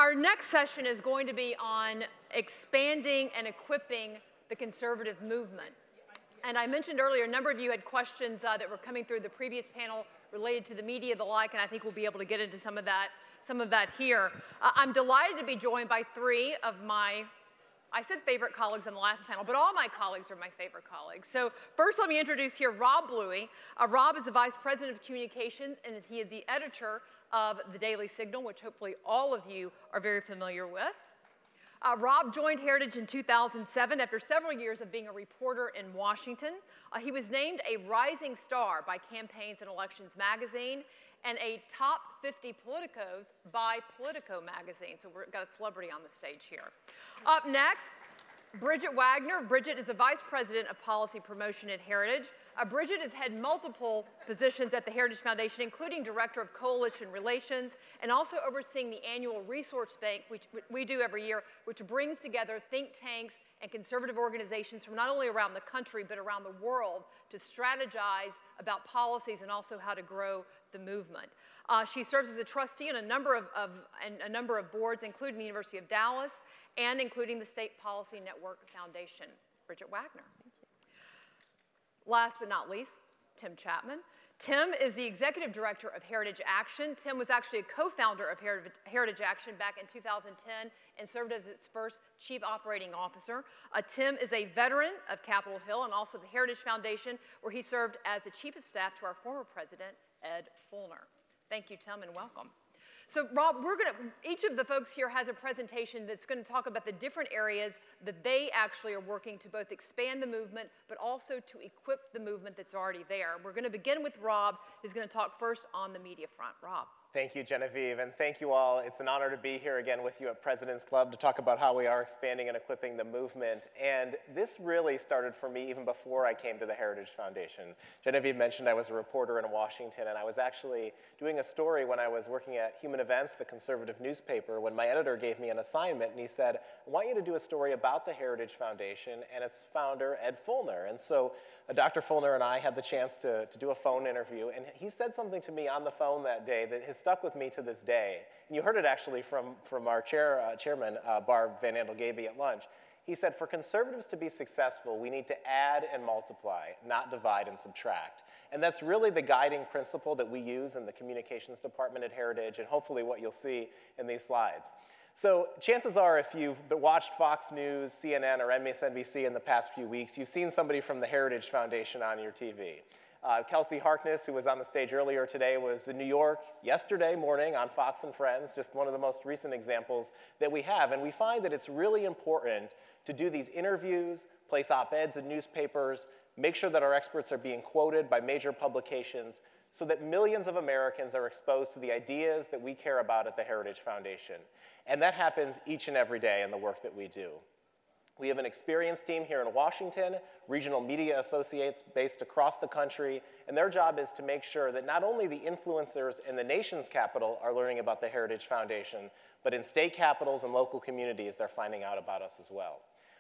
Our next session is going to be on expanding and equipping the conservative movement. And I mentioned earlier, a number of you had questions that were coming through the previous panel related to the media, the like, and I think we'll be able to get into some of that here. I'm delighted to be joined by three of my, I said favorite colleagues on the last panel, but all my colleagues are my favorite colleagues. So first, let me introduce here Rob Bluey. Rob is the Vice President of Communications, and he is the editor of the Daily Signal, which hopefully all of you are very familiar with. Rob joined Heritage in 2007 after several years of being a reporter in Washington. He was named a Rising Star by Campaigns and Elections magazine and a Top 50 Politicos by Politico magazine. So we've got a celebrity on the stage here. Up next, Bridget Wagner. Bridget is a Vice President of Policy Promotion at Heritage. Bridget has had multiple positions at the Heritage Foundation, including Director of Coalition Relations, and also overseeing the annual Resource Bank, which we do every year, which brings together think tanks and conservative organizations from not only around the country, but around the world to strategize about policies and also how to grow the movement. She serves as a trustee on a number of boards, including the University of Dallas and including the State Policy Network Foundation. Bridget Wagner. Last but not least, Tim Chapman. Tim is the Executive Director of Heritage Action. Tim was actually a co-founder of Heritage Action back in 2010 and served as its first Chief Operating Officer. Tim is a veteran of Capitol Hill and also the Heritage Foundation, where he served as the Chief of Staff to our former President, Ed Fulner. Thank you, Tim, and welcome. So, Rob, each of the folks here has a presentation that's going to talk about the different areas that they actually are working to both expand the movement, but also to equip the movement that's already there. We're going to begin with Rob, who's going to talk first on the media front. Rob. Thank you, Genevieve, and thank you all. It's an honor to be here again with you at President's Club to talk about how we are expanding and equipping the movement. And this really started for me even before I came to the Heritage Foundation. Genevieve mentioned I was a reporter in Washington, and I was actually doing a story when I was working at Human Events, the conservative newspaper, when my editor gave me an assignment, and he said, I want you to do a story about the Heritage Foundation and its founder, Ed Fulner. And so Dr. Fulner and I had the chance to do a phone interview, and he said something to me on the phone that day that has stuck with me to this day. And you heard it actually from our chairman, Barb Van Andel Gaby at lunch. He said, for conservatives to be successful, we need to add and multiply, not divide and subtract. And that's really the guiding principle that we use in the communications department at Heritage, and hopefully what you'll see in these slides. So chances are, if you've watched Fox News, CNN, or MSNBC in the past few weeks, you've seen somebody from the Heritage Foundation on your TV. Kelsey Harkness, who was on the stage earlier today, was in New York yesterday morning on Fox and Friends, just one of the most recent examples that we have. And we find that it's really important to do these interviews, place op-eds in newspapers, make sure that our experts are being quoted by major publications so that millions of Americans are exposed to the ideas that we care about at the Heritage Foundation. And that happens each and every day in the work that we do. We have an experienced team here in Washington, regional media associates based across the country, and their job is to make sure that not only the influencers in the nation's capital are learning about the Heritage Foundation, but in state capitals and local communities, they're finding out about us as well.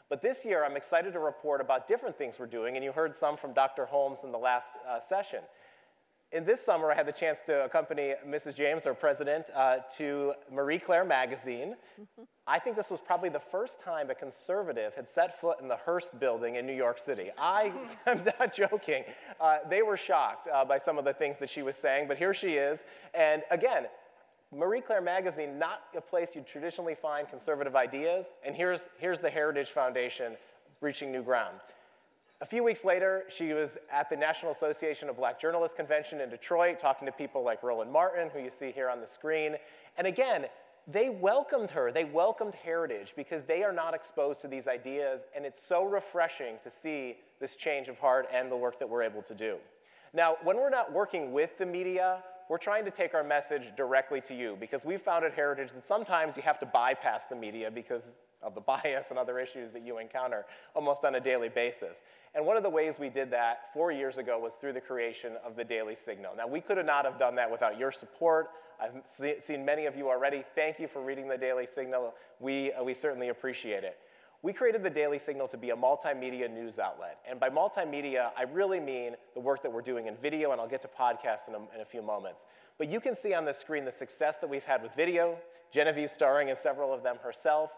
But this year, I'm excited to report about different things we're doing, and you heard some from Dr. Holmes in the last session. In this summer, I had the chance to accompany Mrs. James, our president, to Marie Claire magazine. I think this was probably the first time a conservative had set foot in the Hearst building in New York City. I am not joking. They were shocked by some of the things that she was saying, but here she is. And again, Marie Claire magazine, not a place you'd traditionally find conservative ideas, and here's the Heritage Foundation reaching new ground. A few weeks later, she was at the National Association of Black Journalists Convention in Detroit, talking to people like Roland Martin, who you see here on the screen. And again, they welcomed her. They welcomed Heritage because they are not exposed to these ideas, and it's so refreshing to see this change of heart and the work that we're able to do. Now, when we're not working with the media, we're trying to take our message directly to you, because we've found at Heritage that sometimes you have to bypass the media because of the bias and other issues that you encounter almost on a daily basis. And one of the ways we did that 4 years ago was through the creation of the Daily Signal. Now, we could not have done that without your support. I've seen many of you already. Thank you for reading the Daily Signal. We certainly appreciate it. we created the Daily Signal to be a multimedia news outlet. And by multimedia, I really mean the work that we're doing in video, and I'll get to podcasts in a few moments. But you can see on the screen the success that we've had with video, Genevieve starring in several of them herself.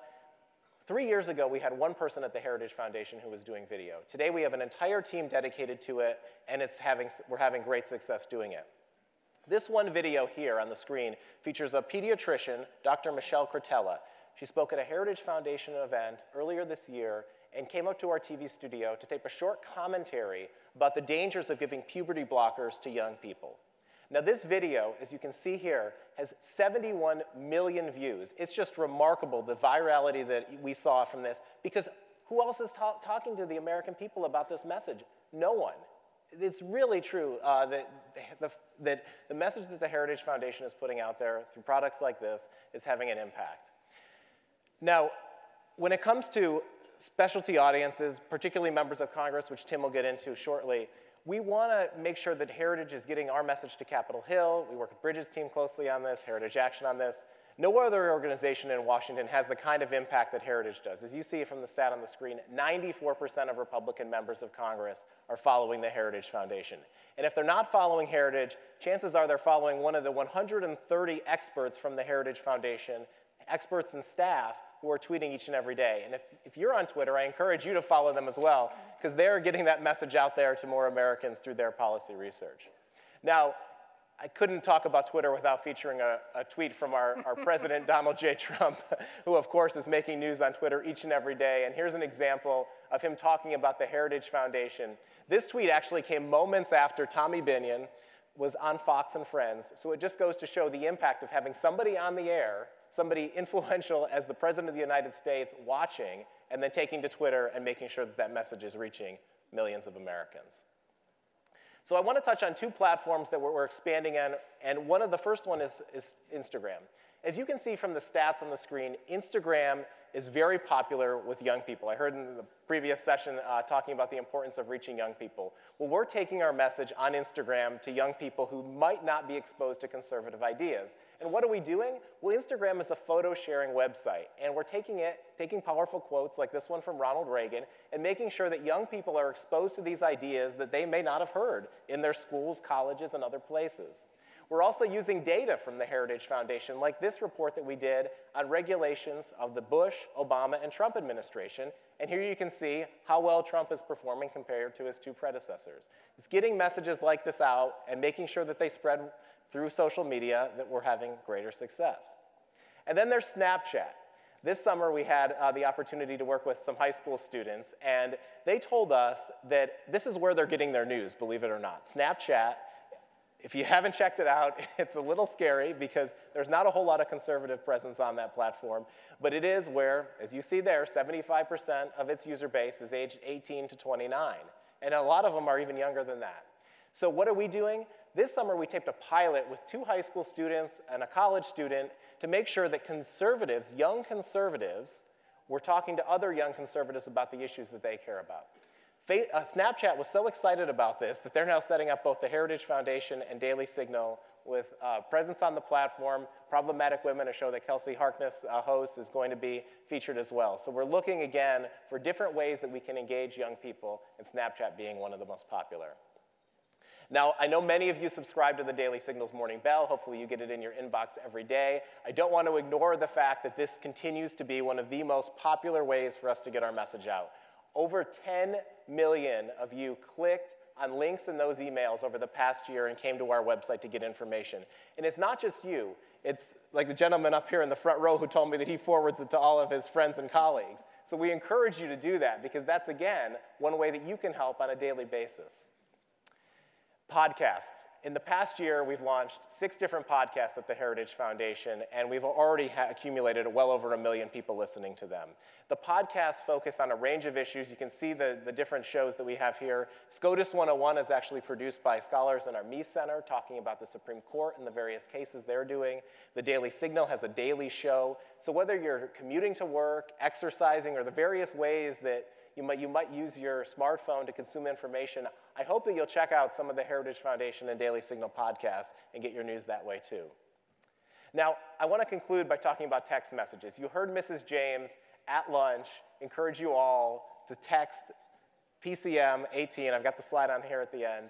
3 years ago, we had one person at the Heritage Foundation who was doing video. Today, we have an entire team dedicated to it, and we're having great success doing it. This one video here on the screen features a pediatrician, Dr. Michelle Cretella. She spoke at a Heritage Foundation event earlier this year and came up to our TV studio to tape a short commentary about the dangers of giving puberty blockers to young people. Now this video, as you can see here, has 71 million views. It's just remarkable, the virality that we saw from this, because who else is talking to the American people about this message? No one. It's really true that the message that the Heritage Foundation is putting out there through products like this is having an impact. Now, when it comes to specialty audiences, particularly members of Congress, which Tim will get into shortly, we want to make sure that Heritage is getting our message to Capitol Hill. We work with Bridget's team closely on this, Heritage Action on this. No other organization in Washington has the kind of impact that Heritage does. As you see from the stat on the screen, 94% of Republican members of Congress are following the Heritage Foundation. And if they're not following Heritage, chances are they're following one of the 130 experts from the Heritage Foundation, experts and staff who are tweeting each and every day. And if you're on Twitter, I encourage you to follow them as well, because they're getting that message out there to more Americans through their policy research. Now, I couldn't talk about Twitter without featuring a tweet from our president, Donald J. Trump, who, of course, is making news on Twitter each and every day. And here's an example of him talking about the Heritage Foundation. This tweet actually came moments after Tommy Binion was on Fox and Friends. So it just goes to show the impact of having somebody on the air, somebody influential as the President of the United States watching, and then taking to Twitter and making sure that that message is reaching millions of Americans. So I want to touch on two platforms that we're expanding in, and the first one is Instagram. As you can see from the stats on the screen, Instagram is very popular with young people. I heard in the previous session talking about the importance of reaching young people. Well, we're taking our message on Instagram to young people who might not be exposed to conservative ideas. And what are we doing? Well, Instagram is a photo sharing website, and we're taking powerful quotes like this one from Ronald Reagan and making sure that young people are exposed to these ideas that they may not have heard in their schools, colleges, and other places. We're also using data from the Heritage Foundation, like this report that we did on regulations of the Bush, Obama, and Trump administration. And here you can see how well Trump is performing compared to his two predecessors. It's getting messages like this out and making sure that they spread through social media that we're having greater success. And then there's Snapchat. This summer we had the opportunity to work with some high school students, and they told us that this is where they're getting their news, believe it or not. Snapchat. If you haven't checked it out, it's a little scary because there's not a whole lot of conservative presence on that platform, but it is where, as you see there, 75% of its user base is aged 18 to 29, and a lot of them are even younger than that. So what are we doing? This summer we taped a pilot with 2 high school students and a college student to make sure that conservatives, young conservatives, were talking to other young conservatives about the issues that they care about. Snapchat was so excited about this that they're now setting up both the Heritage Foundation and Daily Signal with presence on the platform. Problematic Women, a show that Kelsey Harkness hosts, is going to be featured as well. So we're looking again for different ways that we can engage young people, and Snapchat being one of the most popular. Now, I know many of you subscribe to the Daily Signal's Morning Bell. Hopefully you get it in your inbox every day. I don't want to ignore the fact that this continues to be one of the most popular ways for us to get our message out. Over 10 million of you clicked on links in those emails over the past year and came to our website to get information. And it's not just you. It's like the gentleman up here in the front row who told me that he forwards it to all of his friends and colleagues. So we encourage you to do that because that's, again, one way that you can help on a daily basis. Podcasts. In the past year, we've launched 6 different podcasts at the Heritage Foundation, and we've already accumulated well over 1 million people listening to them. The podcasts focus on a range of issues. You can see the different shows that we have here. SCOTUS 101 is actually produced by scholars in our Mies Center, talking about the Supreme Court and the various cases they're doing. The Daily Signal has a daily show. So whether you're commuting to work, exercising, or the various ways that you might use your smartphone to consume information, I hope that you'll check out some of the Heritage Foundation and Daily Signal podcasts and get your news that way too. Now, I want to conclude by talking about text messages. You heard Mrs. James at lunch encourage you all to text PCM18, I've got the slide on here at the end,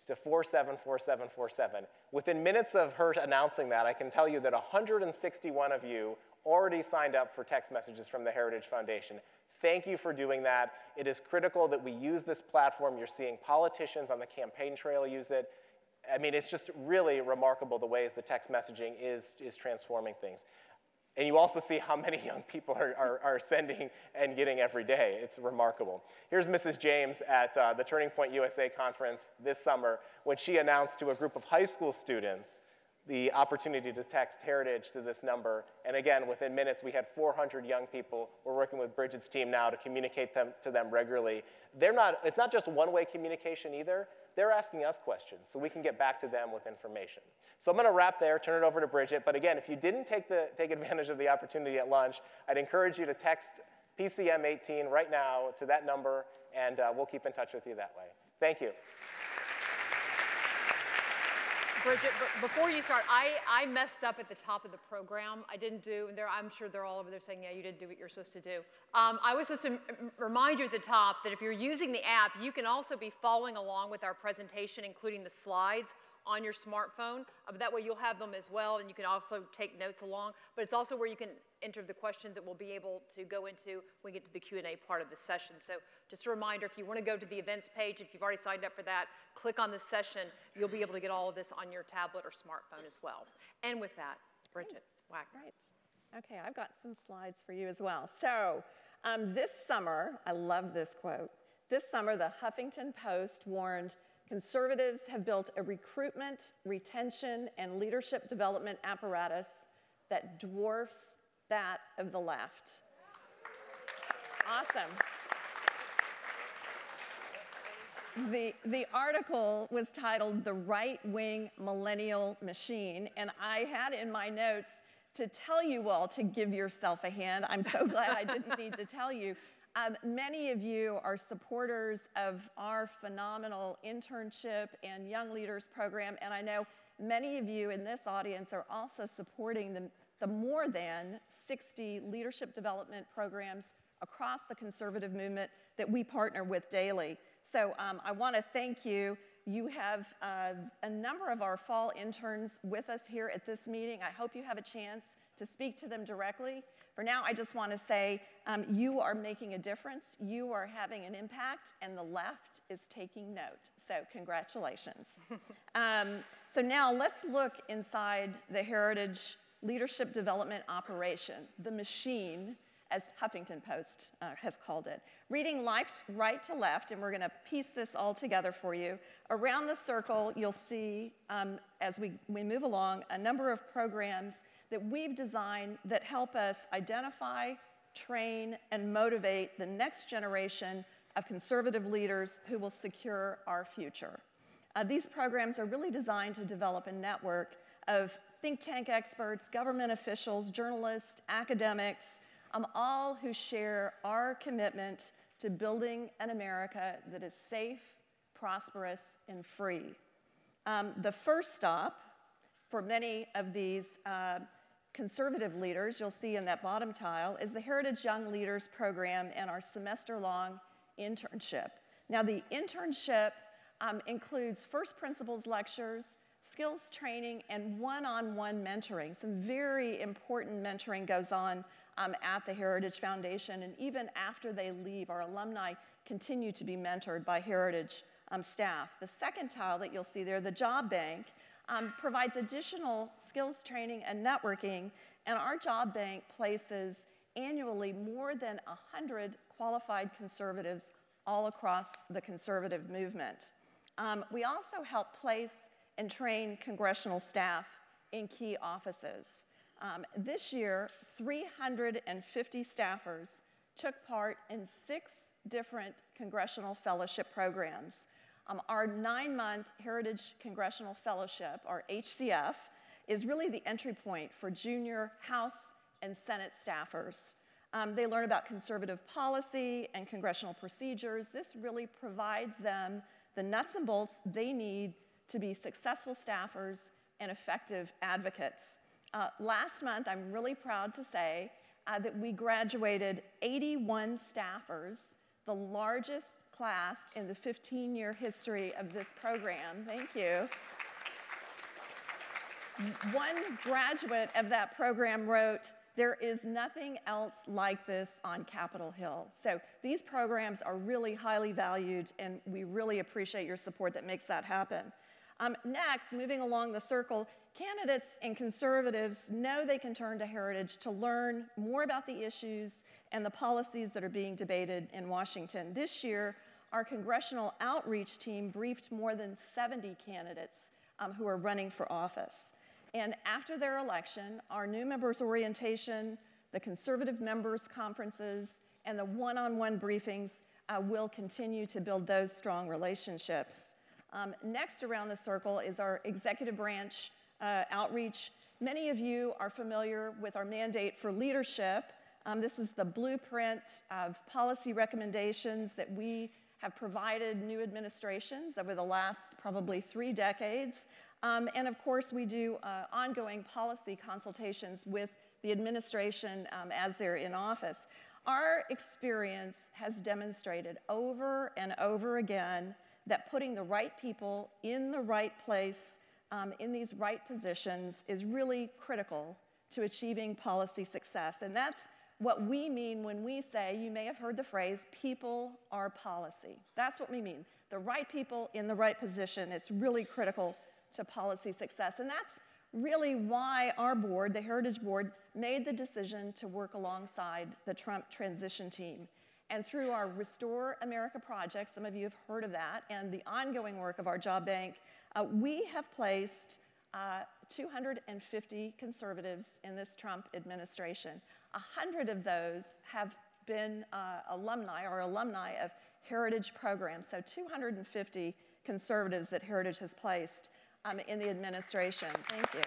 to 474747. Within minutes of her announcing that, I can tell you that 161 of you already signed up for text messages from the Heritage Foundation. Thank you for doing that. It is critical that we use this platform. You're seeing politicians on the campaign trail use it. I mean, it's just really remarkable the ways the text messaging is transforming things. And you also see how many young people are sending and getting every day. It's remarkable. Here's Mrs. James at the Turning Point USA conference this summer when she announced to a group of high school students the opportunity to text Heritage to this number. And again, within minutes, we had 400 young people. We're working with Bridget's team now to communicate to them regularly. It's not just one-way communication either. They're asking us questions so we can get back to them with information. So I'm going to wrap there, turn it over to Bridget. But again, if you didn't take advantage of the opportunity at lunch, I'd encourage you to text PCM18 right now to that number, and we'll keep in touch with you that way. Thank you. Bridget, before you start, I messed up at the top of the program. I didn't do, I'm sure they're all over there saying, yeah, you didn't do what you're supposed to do. I was supposed to remind you at the top that if you're using the app, you can also be following along with our presentation, including the slides, on your smartphone. That way you'll have them as well, and you can also take notes along. But it's also where you can enter the questions that we'll be able to go into when we get to the Q&A part of the session. So just a reminder, if you want to go to the events page, if you've already signed up for that, click on the session. You'll be able to get all of this on your tablet or smartphone as well. And with that, Bridget Wagner. Right. Okay, I've got some slides for you as well. So this summer, I love this quote. This summer, the Huffington Post warned, conservatives have built a recruitment, retention, and leadership development apparatus that dwarfs that of the left. Awesome. The article was titled The Right-Wing Millennial Machine, and I had in my notes to tell you all to give yourself a hand. I'm so glad I didn't need to tell you. Many of you are supporters of our phenomenal internship and Young Leaders program, and I know many of you in this audience are also supporting the more than 60 leadership development programs across the conservative movement that we partner with daily. So I want to thank you. You have a number of our fall interns with us here at this meeting. I hope you have a chance to speak to them directly. For now, I just want to say you are making a difference. You are having an impact, and the left is taking note. So congratulations. So now let's look inside the Heritage Leadership Development Operation, the machine, as Huffington Post has called it. Reading right to left, and we're going to piece this all together for you. Around the circle, you'll see, as we move along, a number of programs that we've designed that help us identify, train, and motivate the next generation of conservative leaders who will secure our future. These programs are really designed to develop a network of think tank experts, government officials, journalists, academics, all who share our commitment to building an America that is safe, prosperous, and free. The first stop for many of these conservative leaders, you'll see in that bottom tile, is the Heritage Young Leaders program and our semester-long internship. Now, the internship includes first principles lectures, skills training, and one-on-one mentoring. Some very important mentoring goes on at the Heritage Foundation, and even after they leave, our alumni continue to be mentored by Heritage staff. The second tile that you'll see there, the job bank, provides additional skills training and networking, and our job bank places annually more than 100 qualified conservatives all across the conservative movement. We also help place and train congressional staff in key offices. This year, 350 staffers took part in 6 different congressional fellowship programs. Our 9-month Heritage Congressional Fellowship, or HCF, is really the entry point for junior House and Senate staffers. They learn about conservative policy and congressional procedures. This really provides them the nuts and bolts they need to be successful staffers and effective advocates. Last month, I'm really proud to say, that we graduated 81 staffers, the largest class in the 15-year history of this program. Thank you. One graduate of that program wrote, "There is nothing else like this on Capitol Hill." So these programs are really highly valued, and we really appreciate your support that makes that happen. Next, moving along the circle, candidates and conservatives know they can turn to Heritage to learn more about the issues and the policies that are being debated in Washington. This year, our congressional outreach team briefed more than 70 candidates who are running for office. And after their election, our new members' orientation, the conservative members' conferences, and the one-on-one briefings will continue to build those strong relationships. Next around the circle is our executive branch outreach. Many of you are familiar with our mandate for leadership. This is the blueprint of policy recommendations that we have provided new administrations over the last probably 3 decades. And of course, we do ongoing policy consultations with the administration as they're in office. Our experience has demonstrated over and over again that putting the right people in the right place, in these right positions, is really critical to achieving policy success. And that's what we mean when we say, you may have heard the phrase, people are policy. That's what we mean. The right people in the right position is really critical to policy success. And that's really why our board, the Heritage Board, made the decision to work alongside the Trump transition team. And through our Restore America project, some of you have heard of that, and the ongoing work of our job bank, we have placed 250 conservatives in this Trump administration. 100 of those have been alumni of Heritage programs, so 250 conservatives that Heritage has placed in the administration. Thank you.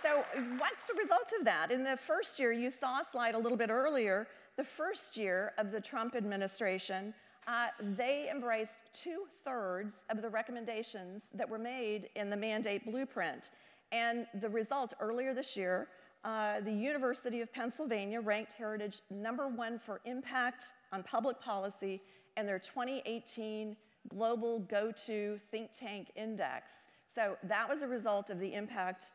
So what's the result of that? In the first year, you saw a slide a little bit earlier, the first year of the Trump administration, they embraced 2/3 of the recommendations that were made in the mandate blueprint. And the result, earlier this year, the University of Pennsylvania ranked Heritage #1 for impact on public policy in their 2018 Global Go-To Think Tank Index. So that was a result of the impact,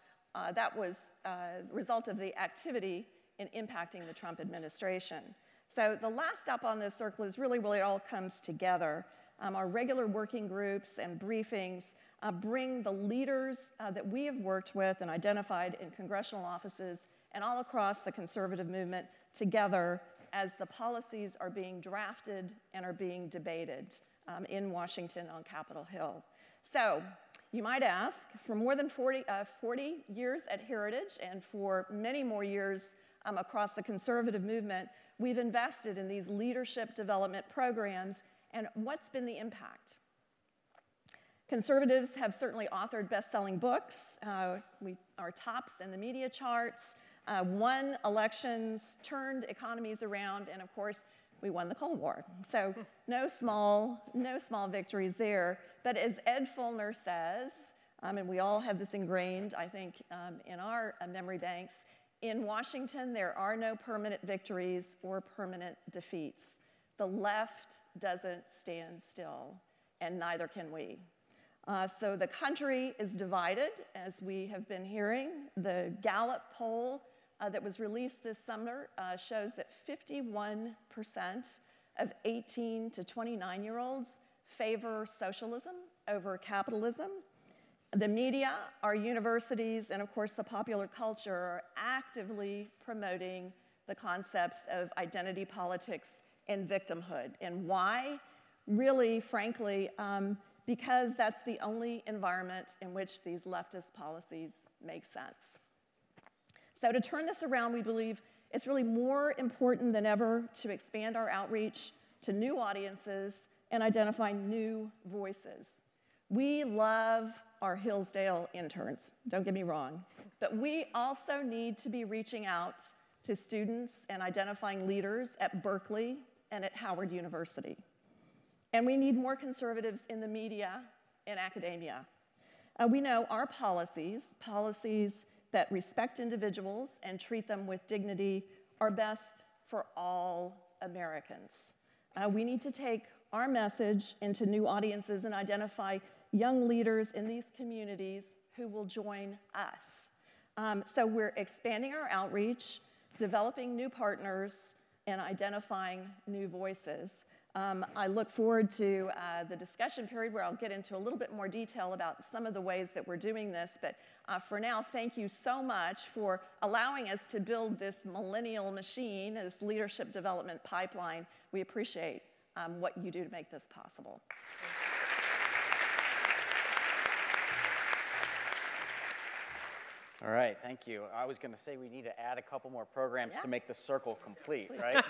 that was a result of the activity in impacting the Trump administration. So the last stop on this circle is really where it all comes together. Our regular working groups and briefings bring the leaders that we have worked with and identified in congressional offices and all across the conservative movement together as the policies are being drafted and are being debated in Washington on Capitol Hill. So you might ask, for more than 40 years at Heritage and for many more years across the conservative movement, we've invested in these leadership development programs, and what's been the impact? Conservatives have certainly authored best-selling books. We are tops in the media charts, won elections, turned economies around, and of course, we won the Cold War. So no small victories there. But as Ed Fulner says, and we all have this ingrained, I think, in our memory banks, in Washington, there are no permanent victories or permanent defeats. The left doesn't stand still, and neither can we. So the country is divided, as we have been hearing. The Gallup poll that was released this summer shows that 51% of 18 to 29-year-olds favor socialism over capitalism. The media, our universities, and of course the popular culture are actively promoting the concepts of identity politics and victimhood. And why? Really, frankly, because that's the only environment in which these leftist policies make sense. So to turn this around, we believe it's really more important than ever to expand our outreach to new audiences and identify new voices. We love our Hillsdale interns, don't get me wrong, but we also need to be reaching out to students and identifying leaders at Berkeley and at Howard University. And we need more conservatives in the media and academia. We know our policies that respect individuals and treat them with dignity are best for all Americans. We need to take our message into new audiences and identify young leaders in these communities who will join us. So we're expanding our outreach, developing new partners, and identifying new voices. I look forward to the discussion period where I'll get into a little bit more detail about some of the ways that we're doing this, but for now, thank you so much for allowing us to build this millennial machine, this leadership development pipeline. We appreciate what you do to make this possible. All right, thank you. I was going to say we need to add a couple more programs to make the circle complete, right?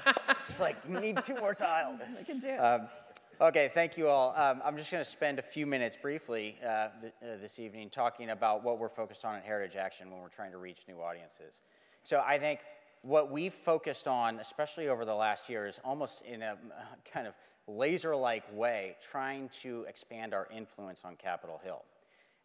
It's like, we need 2 more tiles. We can do it. Okay, thank you all. I'm just going to spend a few minutes briefly this evening talking about what we're focused on at Heritage Action when we're trying to reach new audiences. So I think what we've focused on, especially over the last year, is almost in a kind of laser-like way, trying to expand our influence on Capitol Hill.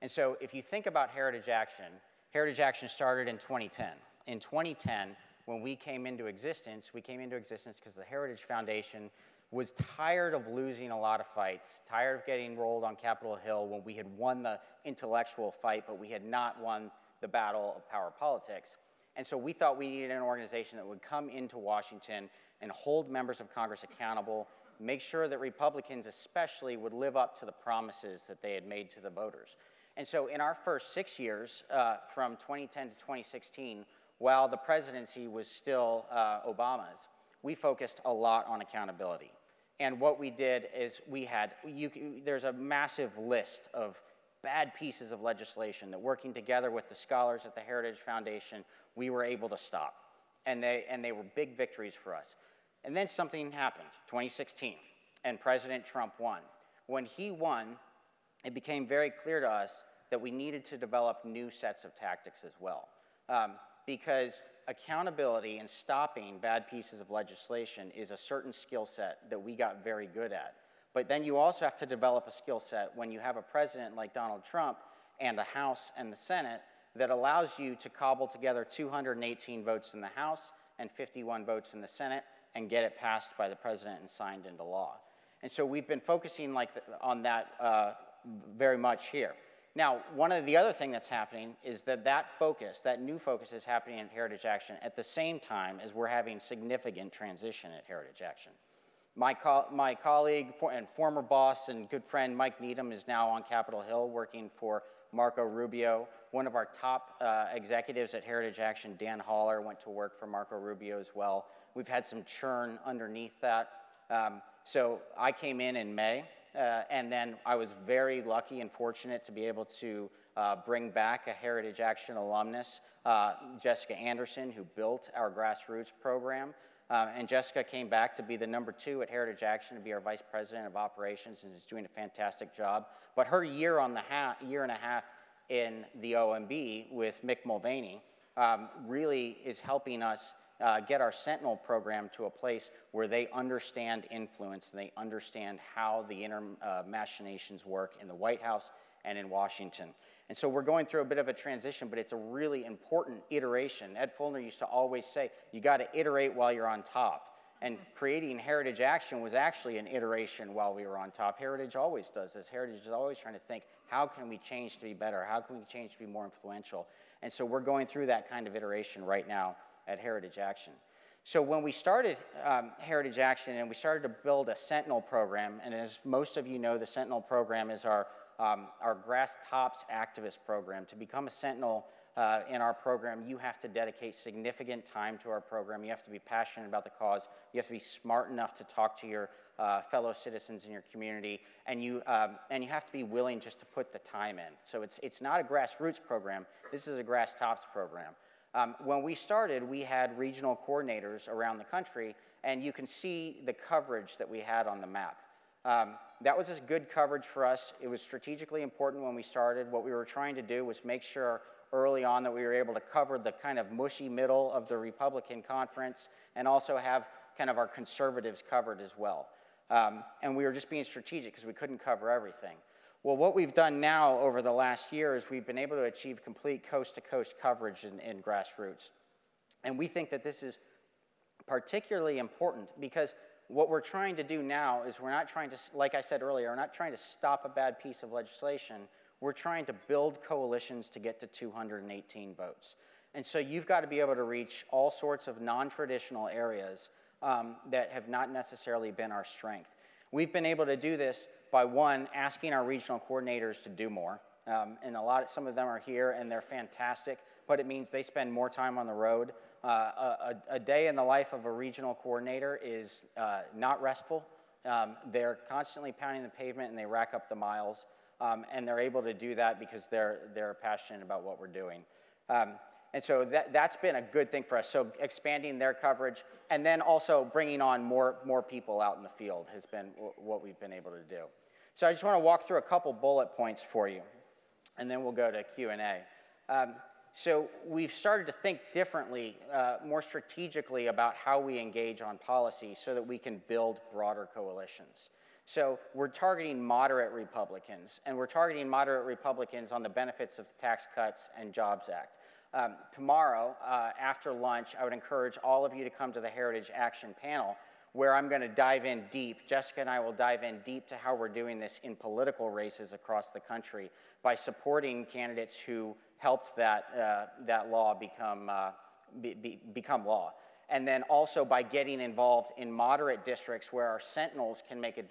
And so if you think about Heritage Action started in 2010. In 2010, when we came into existence because the Heritage Foundation was tired of losing a lot of fights, tired of getting rolled on Capitol Hill when we had won the intellectual fight, but we had not won the battle of power politics. And so we thought we needed an organization that would come into Washington and hold members of Congress accountable, make sure that Republicans especially would live up to the promises that they had made to the voters. And so in our first 6 years, from 2010 to 2016, while the presidency was still Obama's, we focused a lot on accountability. And what we did is there's a massive list of bad pieces of legislation that, working together with the scholars at the Heritage Foundation, we were able to stop. And they were big victories for us. And then something happened, 2016, and President Trump won. When he won, it became very clear to us that we needed to develop new sets of tactics as well. Because accountability and stopping bad pieces of legislation is a certain skill set that we got very good at. But then you also have to develop a skill set when you have a president like Donald Trump and the House and the Senate that allows you to cobble together 218 votes in the House and 51 votes in the Senate and get it passed by the president and signed into law. And so we've been focusing on that very much here. Now, one of the other thing that's happening is that new focus is happening at Heritage Action at the same time as we're having significant transition at Heritage Action. My colleague and former boss and good friend Mike Needham is now on Capitol Hill working for Marco Rubio. One of our top executives at Heritage Action, Dan Haller, went to work for Marco Rubio as well. We've had some churn underneath that. So I came in May. And then I was very lucky and fortunate to be able to bring back a Heritage Action alumnus, Jessica Anderson, who built our grassroots program. And Jessica came back to be the #2 at Heritage Action, to be our vice president of operations, and is doing a fantastic job. But her year and a half in the OMB with Mick Mulvaney really is helping us get our Sentinel program to a place where they understand influence and they understand how the inner machinations work in the White House and in Washington. And so we're going through a bit of a transition, but it's a really important iteration. Ed Fulner used to always say, you got to iterate while you're on top. And creating Heritage Action was actually an iteration while we were on top. Heritage always does this. Heritage is always trying to think, how can we change to be better? How can we change to be more influential? And so we're going through that kind of iteration right now at Heritage Action. So when we started Heritage Action and we started to build a Sentinel program, and as most of you know, the Sentinel program is our Grass Tops activist program. To become a Sentinel in our program, you have to dedicate significant time to our program. You have to be passionate about the cause. You have to be smart enough to talk to your fellow citizens in your community, and you have to be willing just to put the time in. So it's not a grassroots program. This is a Grass Tops program. When we started, we had regional coordinators around the country, and you can see the coverage that we had on the map. That was a good coverage for us. It was strategically important when we started. What we were trying to do was make sure early on that we were able to cover the kind of mushy middle of the Republican conference and also have kind of our conservatives covered as well. And we were just being strategic because we couldn't cover everything. Well, what we've done now over the last year is we've been able to achieve complete coast-to-coast coverage in grassroots. And we think that this is particularly important because what we're trying to do now is we're not trying to, like I said earlier, we're not trying to stop a bad piece of legislation. We're trying to build coalitions to get to 218 votes. And so you've got to be able to reach all sorts of non-traditional areas that have not necessarily been our strength. We've been able to do this by, one, asking our regional coordinators to do more. And some of them are here, and they're fantastic, but it means they spend more time on the road. A day in the life of a regional coordinator is not restful. They're constantly pounding the pavement, and they rack up the miles, and they're able to do that because they're passionate about what we're doing. And so that's been a good thing for us. So expanding their coverage and then also bringing on more people out in the field has been what we've been able to do. So I just want to walk through a couple bullet points for you, and then we'll go to Q&A. So we've started to think differently, more strategically about how we engage on policy so that we can build broader coalitions. So we're targeting moderate Republicans, and we're targeting moderate Republicans on the benefits of the Tax Cuts and Jobs Act. Tomorrow, after lunch, I would encourage all of you to come to the Heritage Action Panel, where I'm going to dive in deep. Jessica and I will dive in deep to how we're doing this in political races across the country by supporting candidates who helped that law become law. And then also by getting involved in moderate districts where our sentinels can make a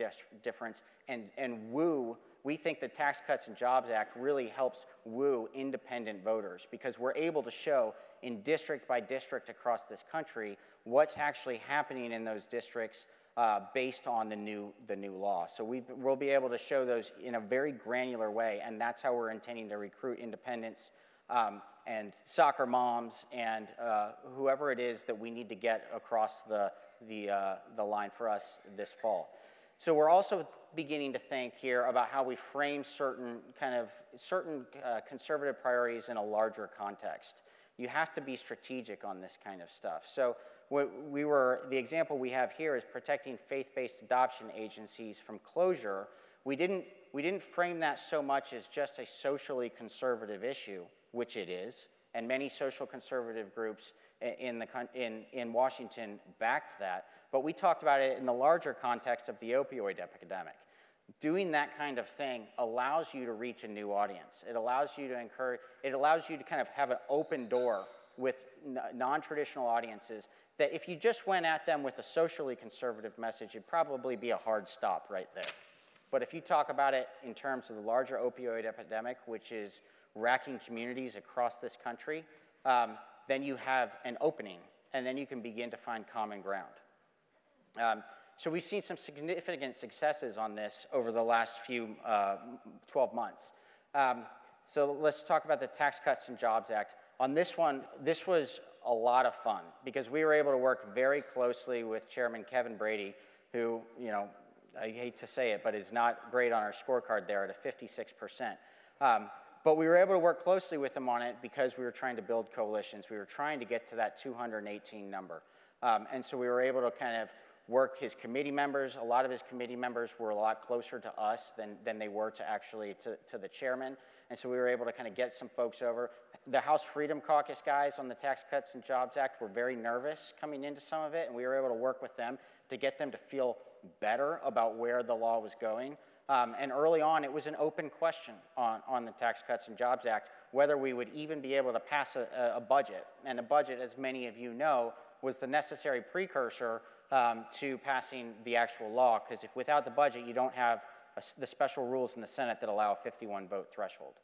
difference and woo. We think the Tax Cuts and Jobs Act really helps woo independent voters because we're able to show in district by district across this country what's actually happening in those districts based on the new law. So we'll be able to show those in a very granular way, and that's how we're intending to recruit independents and soccer moms and whoever it is that we need to get across the line for us this fall. So we're also beginning to think here about how we frame certain conservative priorities in a larger context. You have to be strategic on this kind of stuff. So the example we have here is protecting faith-based adoption agencies from closure. We didn't frame that so much as just a socially conservative issue, which it is, and many social conservative groups in Washington backed that, but we talked about it in the larger context of the opioid epidemic. Doing that kind of thing allows you to reach a new audience. It allows you to kind of have an open door with non-traditional audiences that if you just went at them with a socially conservative message, it'd probably be a hard stop right there. But if you talk about it in terms of the larger opioid epidemic, which is racking communities across this country, then you have an opening, and then you can begin to find common ground. So we've seen some significant successes on this over the last few 12 months. So let's talk about the Tax Cuts and Jobs Act. On this one, this was a lot of fun because we were able to work very closely with Chairman Kevin Brady, who, I hate to say it, but is not great on our scorecard there at a 56%. But we were able to work closely with him on it because we were trying to build coalitions. We were trying to get to that 218 number. And so we were able to kind of work his committee members. A lot of his committee members were a lot closer to us than they were to actually to the chairman. And so we were able to kind of get some folks over. The House Freedom Caucus guys on the Tax Cuts and Jobs Act were very nervous coming into some of it, and we were able to work with them to get them to feel better about where the law was going. And early on, it was an open question on the Tax Cuts and Jobs Act, whether we would even be able to pass a budget. And a budget, as many of you know, was the necessary precursor to passing the actual law, because if without the budget, you don't have the special rules in the Senate that allow a 51-vote threshold.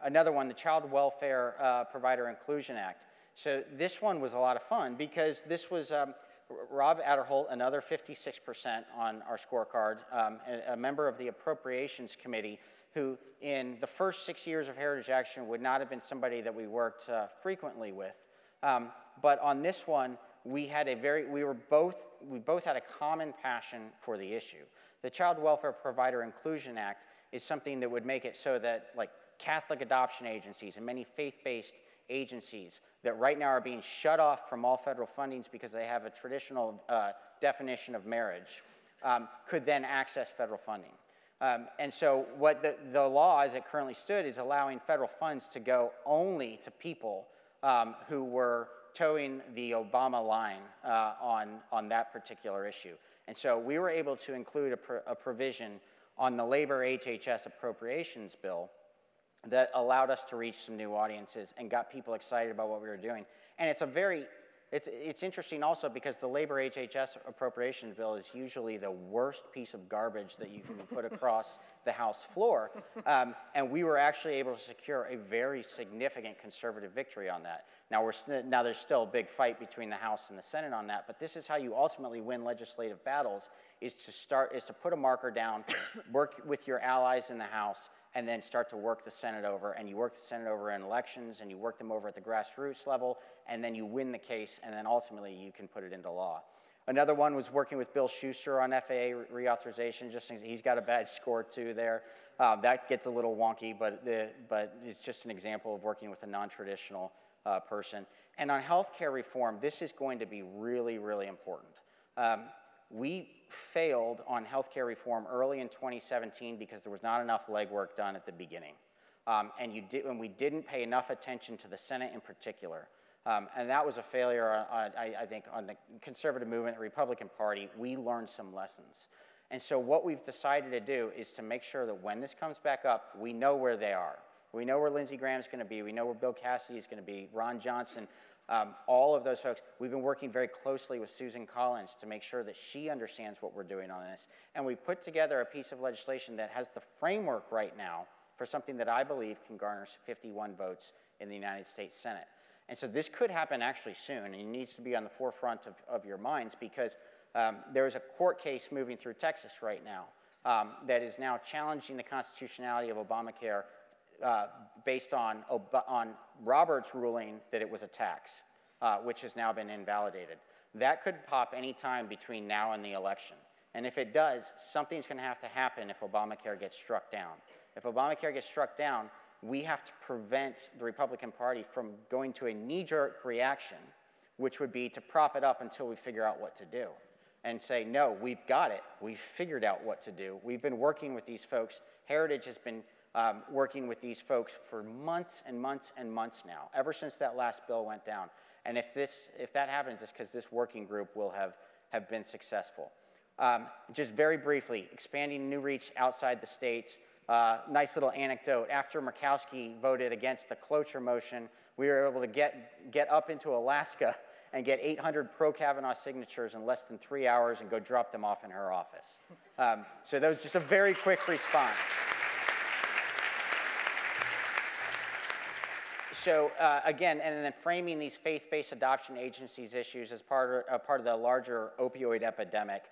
Another one, the Child Welfare Provider Inclusion Act. So this one was a lot of fun because this was Rob Adderholt, another 56% on our scorecard, a member of the Appropriations Committee, who in the first 6 years of Heritage Action would not have been somebody that we worked frequently with. But on this one, we both had a common passion for the issue. The Child Welfare Provider Inclusion Act is something that would make it so that, like, Catholic adoption agencies and many faith-based agencies that right now are being shut off from all federal fundings because they have a traditional definition of marriage could then access federal funding. And so what the law as it currently stood is allowing federal funds to go only to people who were towing the Obama line on that particular issue. And so we were able to include a provision on the labor HHS appropriations bill that allowed us to reach some new audiences and got people excited about what we were doing. And it's interesting also because the labor HHS appropriations bill is usually the worst piece of garbage that you can put across the House floor. And we were actually able to secure a very significant conservative victory on that. Now there's still a big fight between the House and the Senate on that, but this is how you ultimately win legislative battles, is to put a marker down, work with your allies in the House, and then start to work the Senate over. And you work the Senate over in elections, and you work them over at the grassroots level, and then you win the case, and then ultimately you can put it into law. Another one was working with Bill Schuster on FAA reauthorization. He's got a bad score too there. That gets a little wonky, but it's just an example of working with a non-traditional person. And on healthcare reform, this is going to be really, really important. We failed on healthcare reform early in 2017 because there was not enough legwork done at the beginning. And we didn't pay enough attention to the Senate in particular. And that was a failure, I think, on the conservative movement, the Republican Party. We learned some lessons. And so what we've decided to do is to make sure that when this comes back up, we know where they are. We know where Lindsey Graham's going to be. We know where Bill Cassidy is going to be, Ron Johnson, all of those folks. We've been working very closely with Susan Collins to make sure that she understands what we're doing on this. And we've put together a piece of legislation that has the framework right now for something that I believe can garner 51 votes in the United States Senate. And so this could happen actually soon, and it needs to be on the forefront of your minds because there is a court case moving through Texas right now that is now challenging the constitutionality of Obamacare based on Roberts' ruling that it was a tax, which has now been invalidated. That could pop any time between now and the election. And if it does, something's going to have to happen if Obamacare gets struck down. If Obamacare gets struck down, we have to prevent the Republican Party from going to a knee-jerk reaction, which would be to prop it up until we figure out what to do and say, no, we've got it. We've figured out what to do. We've been working with these folks. Heritage has been working with these folks for months and months and months now, ever since that last bill went down. And if that happens, it's because this working group will have been successful. Just very briefly, expanding new reach outside the states. Nice little anecdote. After Murkowski voted against the cloture motion, we were able to get up into Alaska and get 800 pro-Kavanaugh signatures in less than 3 hours and go drop them off in her office. So that was just a very quick response. So again, and then framing these faith-based adoption agencies issues as part of the larger opioid epidemic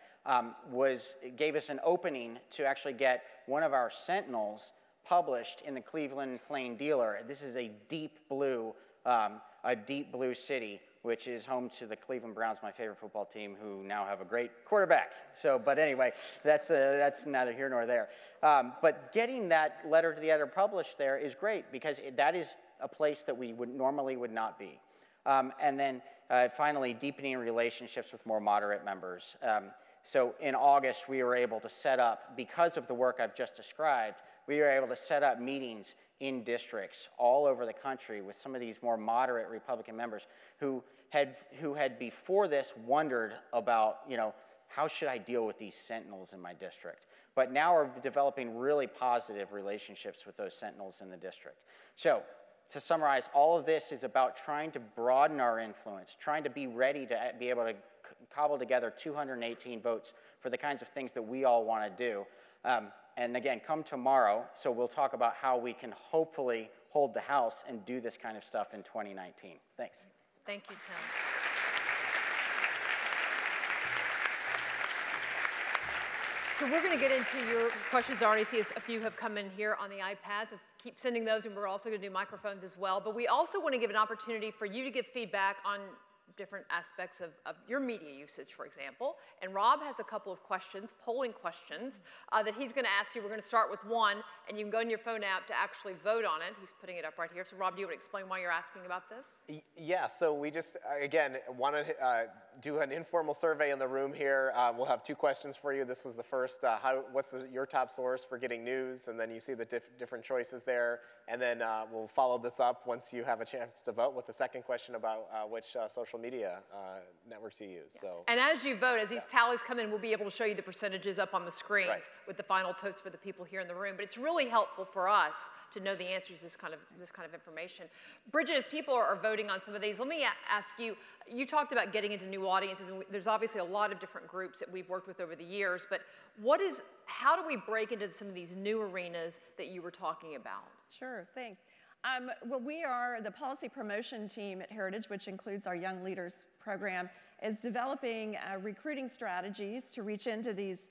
gave us an opening to actually get one of our sentinels published in the Cleveland Plain Dealer. This is a deep blue city, which is home to the Cleveland Browns, my favorite football team, who now have a great quarterback. So, but anyway, that's neither here nor there. But getting that letter to the editor published there is great because that is a place that we normally would not be. And then finally, deepening relationships with more moderate members. So in August, we were able to set up, because of the work I've just described, we were able to set up meetings in districts all over the country with some of these more moderate Republican members who had before this wondered about, how should I deal with these sentinels in my district? But now we're developing really positive relationships with those sentinels in the district. So to summarize, all of this is about trying to broaden our influence, trying to be ready to be able to cobble together 218 votes for the kinds of things that we all want to do. And again, come tomorrow, so we'll talk about how we can hopefully hold the House and do this kind of stuff in 2019. Thanks. Thank you, Tim. So we're going to get into your questions. I already see a few have come in here on the iPads. So keep sending those, and we're also going to do microphones as well. But we also want to give an opportunity for you to give feedback on different aspects of your media usage, for example. And Rob has a couple of questions, polling questions, that he's going to ask you. We're going to start with one, and you can go in your phone app to actually vote on it. He's putting it up right here. So Rob, do you want to explain why you're asking about this? Yeah, so we just, again, want to do an informal survey in the room here. We'll have two questions for you. This is the first, what's your top source for getting news? And then you see the different choices there. And then we'll follow this up once you have a chance to vote with the second question about which social media networks you use. Yeah. So. And as you vote, as these tallies come in, we'll be able to show you the percentages up on the screens with the final totes for the people here in the room. But it's really helpful for us to know the answers to this kind of information. Bridget, as people are voting on some of these, let me ask you, you talked about getting into new audiences, and there's obviously a lot of different groups that we've worked with over the years, but how do we break into some of these new arenas that you were talking about? Sure, thanks. Well, we are the policy promotion team at Heritage, which includes our Young Leaders program, is developing recruiting strategies to reach into these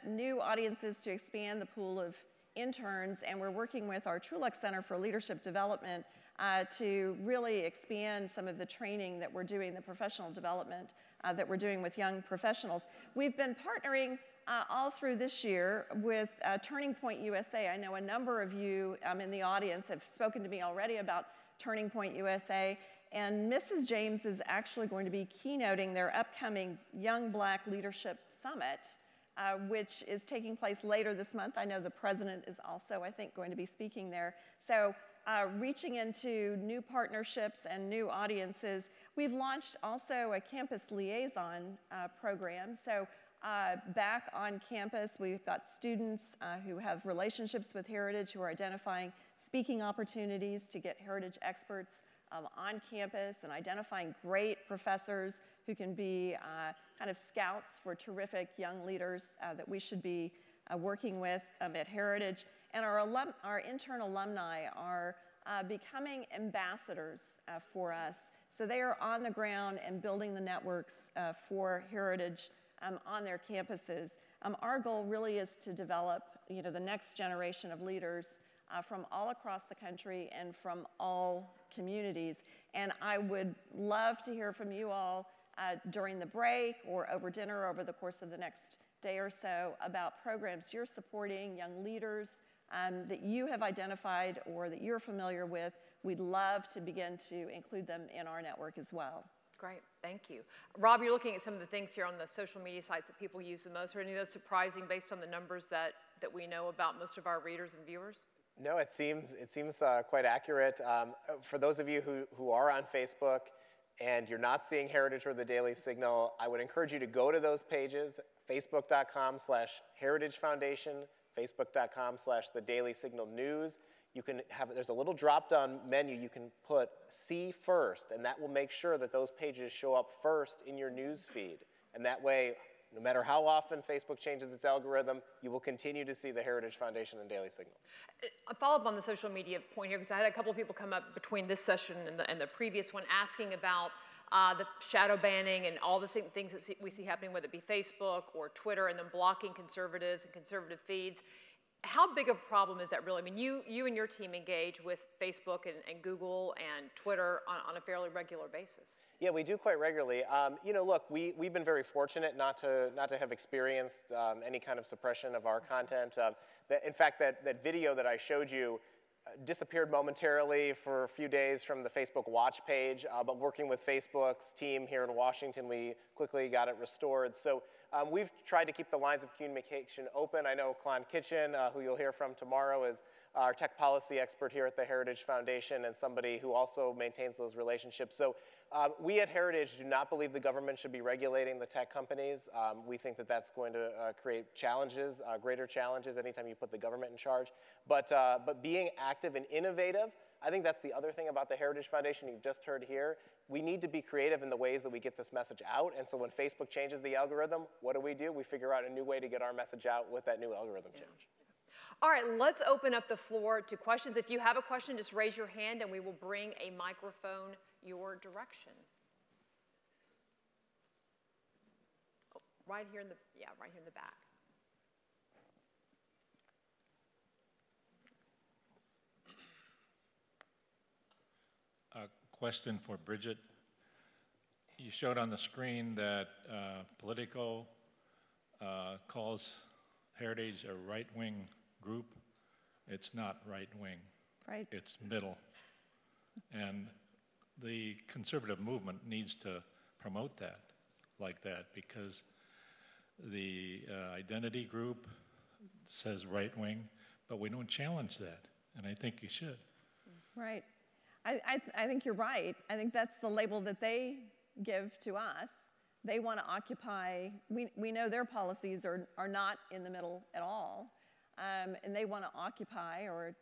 new audiences to expand the pool of interns, and we're working with our Trulux Center for Leadership Development to really expand some of the training that we're doing, the professional development that we're doing with young professionals. We've been partnering all through this year with Turning Point USA. I know a number of you in the audience have spoken to me already about Turning Point USA, and Mrs. James is actually going to be keynoting their upcoming Young Black Leadership Summit, which is taking place later this month. I know the president is also, I think, going to be speaking there. So reaching into new partnerships and new audiences. We've launched also a campus liaison program. So back on campus, we've got students who have relationships with Heritage who are identifying speaking opportunities to get Heritage experts on campus and identifying great professors who can be kind of scouts for terrific young leaders that we should be working with at Heritage. And our intern alumni are becoming ambassadors for us. So they are on the ground and building the networks for Heritage on their campuses. Our goal really is to develop, the next generation of leaders from all across the country and from all communities. And I would love to hear from you all during the break or over dinner over the course of the next day or so about programs you're supporting, young leaders that you have identified or that you're familiar with. We'd love to begin to include them in our network as well. Great, thank you. Rob, you're looking at some of the things here on the social media sites that people use the most. Are any of those surprising based on the numbers that we know about most of our readers and viewers? No, it seems quite accurate. For those of you who are on Facebook and you're not seeing Heritage or the Daily Signal, I would encourage you to go to those pages, facebook.com/Heritage Foundation, facebook.com/The Daily Signal News. There's a little drop-down menu you can put See First, and that will make sure that those pages show up first in your news feed. And that way, no matter how often Facebook changes its algorithm, you will continue to see the Heritage Foundation and Daily Signal. A follow-up on the social media point here, because I had a couple of people come up between this session and the previous one asking about the shadow banning and all the things that we see happening, whether it be Facebook or Twitter, and then blocking conservatives and conservative feeds. How big of a problem is that really? I mean, you and your team engage with Facebook and Google and Twitter on a fairly regular basis. Yeah, we do quite regularly. Look, we've been very fortunate not to have experienced any kind of suppression of our content. In fact, that video that I showed you disappeared momentarily for a few days from the Facebook watch page, but working with Facebook's team here in Washington, we quickly got it restored. So we've tried to keep the lines of communication open. I know Klon Kitchen, who you'll hear from tomorrow, is our tech policy expert here at the Heritage Foundation and somebody who also maintains those relationships. So we at Heritage do not believe the government should be regulating the tech companies. We think that that's going to create challenges, greater challenges anytime you put the government in charge. But being active and innovative, I think that's the other thing about the Heritage Foundation you've just heard here. We need to be creative in the ways that we get this message out. And so when Facebook changes the algorithm, what do? We figure out a new way to get our message out with that new algorithm change. All right, let's open up the floor to questions. If you have a question, just raise your hand and we will bring a microphone your direction. Oh, right here in the back. A question for Bridget. you showed on the screen that Politico calls Heritage a right-wing group. It's not right-wing. Right. It's middle. And the conservative movement needs to promote that like that, because the identity group says right-wing, but we don't challenge that, and I think you should. Right. I think you're right. I think that's the label that they give to us. They want to occupy, we know their policies are not in the middle at all, and they want to occupy or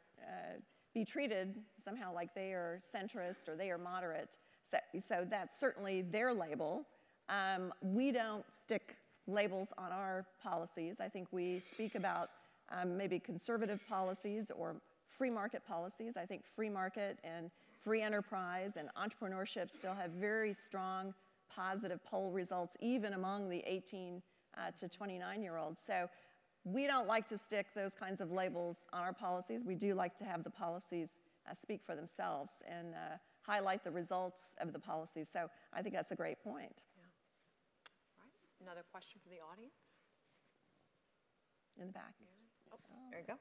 be treated somehow like they are centrist or they are moderate. So that's certainly their label. We don't stick labels on our policies. I think we speak about maybe conservative policies or free market policies. I think free market and free enterprise and entrepreneurship still have very strong positive poll results, even among the 18 to 29-year-olds. So we don't like to stick those kinds of labels on our policies. We do like to have the policies speak for themselves and highlight the results of the policies. So I think that's a great point. Yeah. All right. Another question from the audience? In the back. Oh, there you go.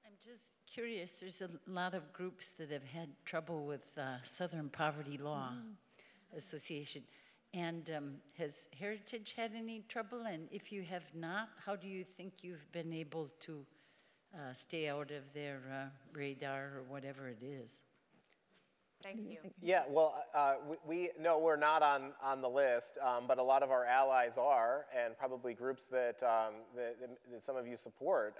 I'm just curious, there's a lot of groups that have had trouble with Southern Poverty Law Association. And has Heritage had any trouble? And if you have not, how do you think you've been able to stay out of their radar or whatever it is? Thank you. Yeah, well, no, we're not on the list, but a lot of our allies are, and probably groups that some of you support,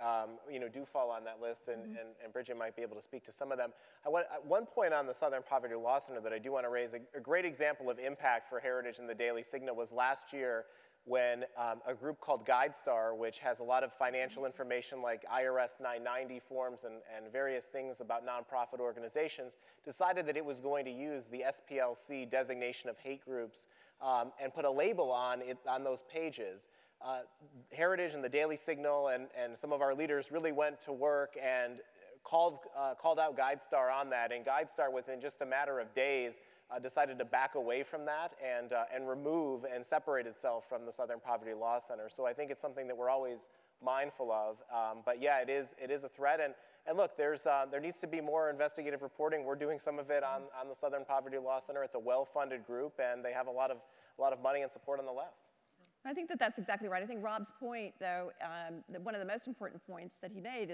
do fall on that list, and Bridget might be able to speak to some of them. One point on the Southern Poverty Law Center that I do want to raise, a great example of impact for Heritage in the Daily Signal was last year when a group called GuideStar, which has a lot of financial information like IRS 990 forms and various things about nonprofit organizations, decided that it was going to use the SPLC designation of hate groups and put a label on those pages. Heritage and the Daily Signal and some of our leaders really went to work and called out GuideStar on that, and GuideStar, within just a matter of days, decided to back away from that and remove and separate itself from the Southern Poverty Law Center. So I think it's something that we're always mindful of. But yeah, it is a threat. And look, there needs to be more investigative reporting. We're doing some of it on the Southern Poverty Law Center. It's a well-funded group, and they have a lot of money and support on the left. I think that's exactly right. I think Rob's point, though, one of the most important points that he made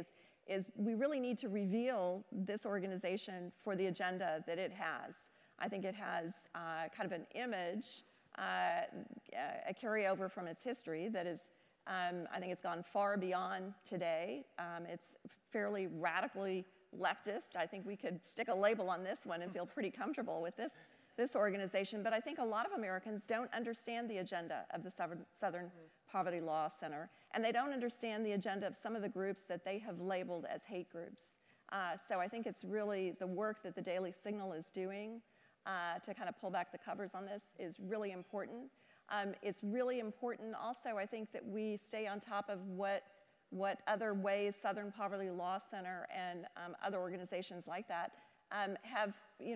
is we really need to reveal this organization for the agenda that it has. I think it has kind of an image, a carryover from its history that is, I think it's gone far beyond today. It's fairly radically leftist. I think we could stick a label on this one and feel pretty comfortable with this organization. But I think a lot of Americans don't understand the agenda of the Southern Poverty Law Center, and they don't understand the agenda of some of the groups that they have labeled as hate groups. So I think it's really the work that the Daily Signal is doing to kind of pull back the covers on this is really important. It's really important also, I think, that we stay on top of what other ways Southern Poverty Law Center and other organizations like that have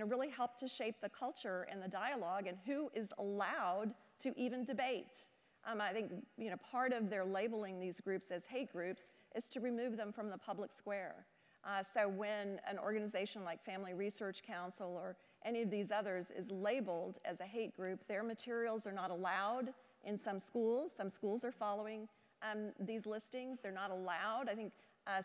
really helped to shape the culture and the dialogue and who is allowed to even debate. I think part of their labeling these groups as hate groups is to remove them from the public square. So when an organization like Family Research Council or any of these others is labeled as a hate group, their materials are not allowed in some schools. Some schools are following these listings. They're not allowed. I think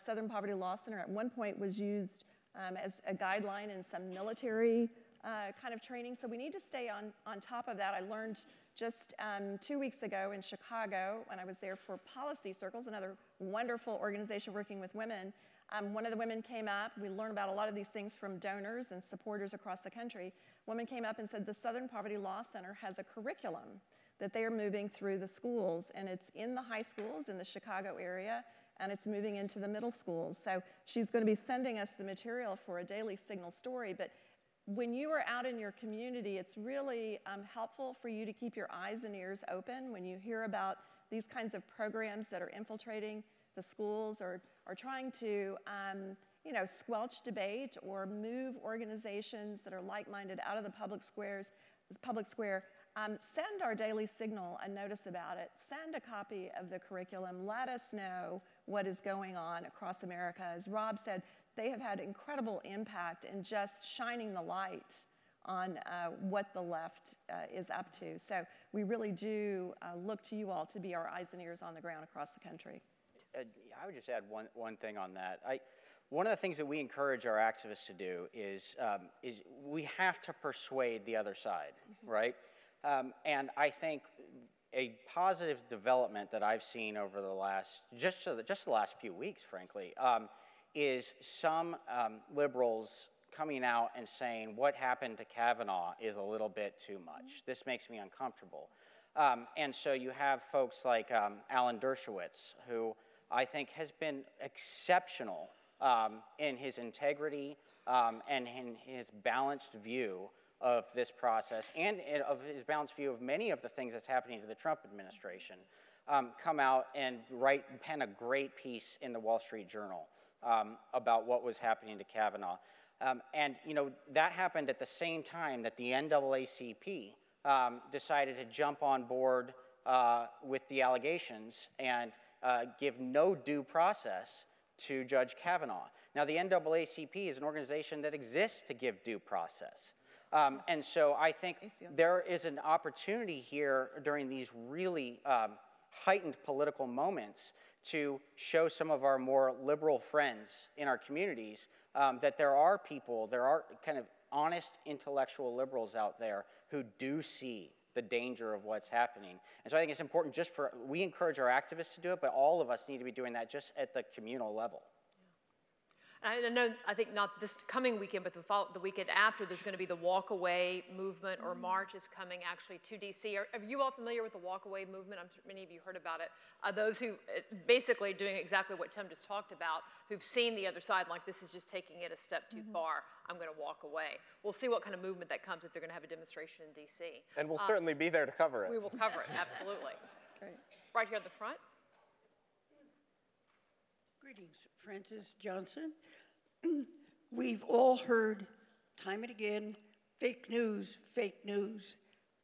Southern Poverty Law Center at one point was used as a guideline in some military kind of training. So we need to stay on top of that. I learned just 2 weeks ago in Chicago when I was there for Policy Circles, another wonderful organization working with women. One of the women came up. We learn about a lot of these things from donors and supporters across the country. Woman came up and said the Southern Poverty Law Center has a curriculum that they are moving through the schools, and it's in the high schools in the Chicago area, and it's moving into the middle schools. So she's going to be sending us the material for a Daily Signal story. But when you are out in your community, it's really helpful for you to keep your eyes and ears open when you hear about these kinds of programs that are infiltrating the schools or trying to you know, squelch debate or move organizations that are like-minded out of the public square, send our Daily Signal a notice about it. Send a copy of the curriculum. Let us know what is going on across America. As Rob said, they have had incredible impact in just shining the light on what the left is up to. So we really do look to you all to be our eyes and ears on the ground across the country. I would just add one thing on that. One of the things that we encourage our activists to do is we have to persuade the other side, right? And I think a positive development that I've seen over the last, just the last few weeks, frankly, is some liberals coming out and saying what happened to Kavanaugh is a little bit too much. This makes me uncomfortable. And so you have folks like Alan Dershowitz, who I think has been exceptional in his integrity and in his balanced view of this process and of his balanced view of many of the things that's happening to the Trump administration, come out and pen a great piece in the Wall Street Journal about what was happening to Kavanaugh. And you know, that happened at the same time that the NAACP decided to jump on board with the allegations and give no due process to Judge Kavanaugh. Now, the NAACP is an organization that exists to give due process. And so I think there is an opportunity here during these really heightened political moments to show some of our more liberal friends in our communities that there are people, there are kind of honest intellectual liberals out there who do see the danger of what's happening. And so I think it's important just for, we encourage our activists to do it, but all of us need to be doing that just at the communal level. I know, I think not this coming weekend, but the weekend after, there's going to be the Walk Away movement or march is coming actually to DC. Are you all familiar with the Walk Away movement? I'm sure many of you heard about it. Those who basically doing exactly what Tim just talked about, who've seen the other side, like this is just taking it a step too far, I'm going to walk away. We'll see what kind of movement that comes if they're going to have a demonstration in DC. And we'll certainly be there to cover it. We will cover it, absolutely. That's great. Right here at the front. Greetings, Francis Johnson. We've all heard time and again, fake news, fake news.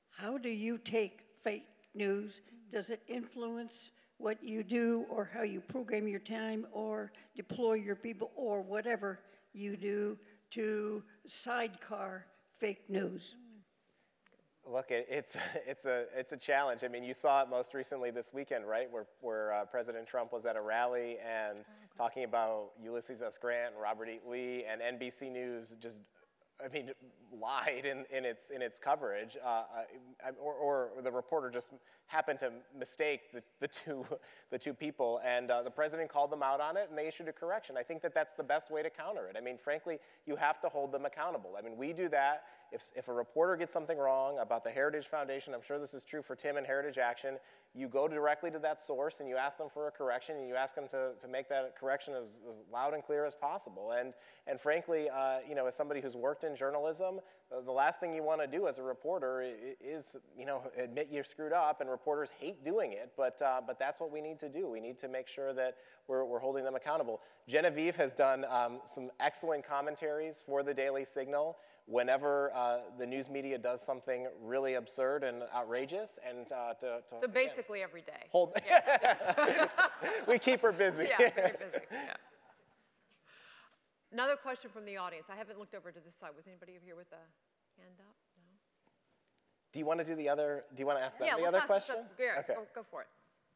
How do you take fake news? Does it influence what you do or how you program your time or deploy your people or whatever you do to sidecar fake news? Look, it's a challenge. I mean, you saw it most recently this weekend, right, where President Trump was at a rally and talking about Ulysses S. Grant and Robert E. Lee, and NBC News just, I mean, lied in its coverage, or the reporter just happened to mistake the two people, and the president called them out on it, and they issued a correction. I think that's the best way to counter it. I mean, frankly, you have to hold them accountable. I mean, we do that. If a reporter gets something wrong about the Heritage Foundation, I'm sure this is true for Tim and Heritage Action, you go directly to that source and you ask them for a correction, and you ask them to make that correction as loud and clear as possible. And frankly, you know, as somebody who's worked in journalism, the last thing you want to do as a reporter is, you know, admit you're screwed up, and reporters hate doing it, but that's what we need to do. We need to make sure that we're holding them accountable. Genevieve has done some excellent commentaries for the Daily Signal whenever the news media does something really absurd and outrageous, and so basically every day. We keep her busy. Yeah, very busy. Yeah. Another question from the audience. I haven't looked over to this side. Was anybody over here with a hand up? No. Do you want to do the other? Do you want to ask them the let's other ask question? Yeah, okay. go for it.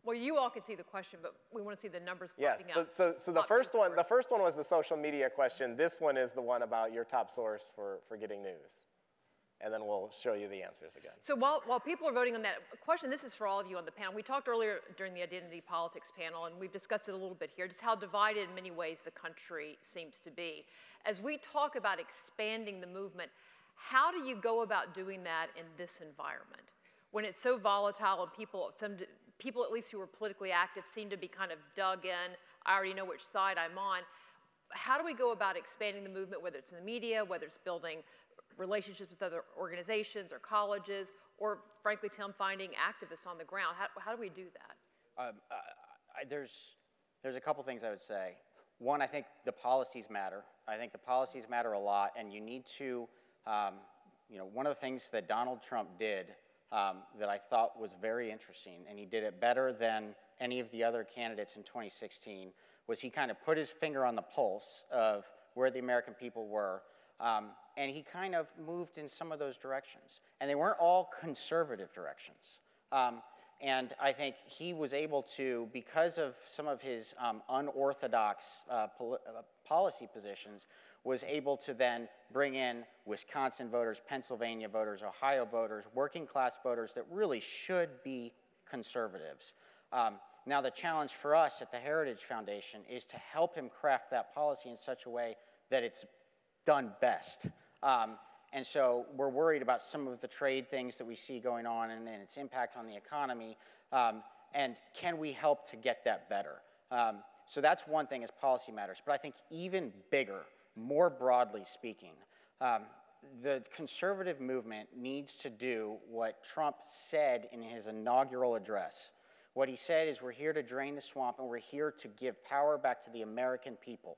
Well, you all can see the question, but we want to see the numbers yes, popping out. So the first one was the social media question. This one is the one about your top source for getting news. And then we'll show you the answers again. So while people are voting on that question, this is for all of you on the panel. We talked earlier during the identity politics panel, and we've discussed it a little bit here, just how divided in many ways the country seems to be. As we talk about expanding the movement, how do you go about doing that in this environment? When it's so volatile and people, at least who are politically active, seem to be kind of dug in. I already know which side I'm on. How do we go about expanding the movement, whether it's in the media, whether it's building relationships with other organizations or colleges, or frankly, Tim, finding activists on the ground? How do we do that? There's a couple things I would say. One, I think the policies matter. I think the policies matter a lot, and you need to, one of the things that Donald Trump did that I thought was very interesting, and he did it better than any of the other candidates in 2016, was he kind of put his finger on the pulse of where the American people were, and he kind of moved in some of those directions. And they weren't all conservative directions. And I think he was able to, because of some of his unorthodox policy positions, was able to then bring in Wisconsin voters, Pennsylvania voters, Ohio voters, working class voters that really should be conservatives. Now the challenge for us at the Heritage Foundation is to help him craft that policy in such a way that it's done best. And so we're worried about some of the trade things that we see going on and its impact on the economy, and can we help to get that better? So that's one thing as policy matters, but I think even bigger, more broadly speaking, the conservative movement needs to do what Trump said in his inaugural address. What he said is, we're here to drain the swamp and we're here to give power back to the American people.